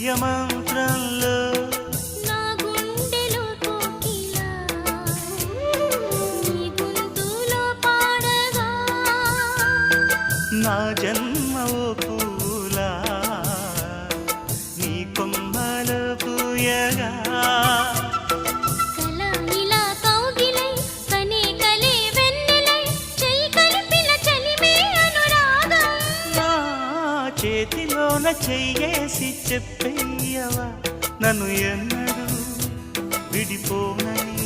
ప్రియ మంత్రంలో నా గుండెలో కోకిల నీ గొంతులో పాడగా నా జన్మ ఓ పూలా నీ కొమ్మలో పూయగా కల ఇలా కౌగిలై కనే కలే వెన్నెలై చెయ్యి కలిపిన చలిమే అనురాగం నా చేతిలోన చెయ్యేసి చెప్పేయవా నన్ను ఎన్నడూ విడిపోనని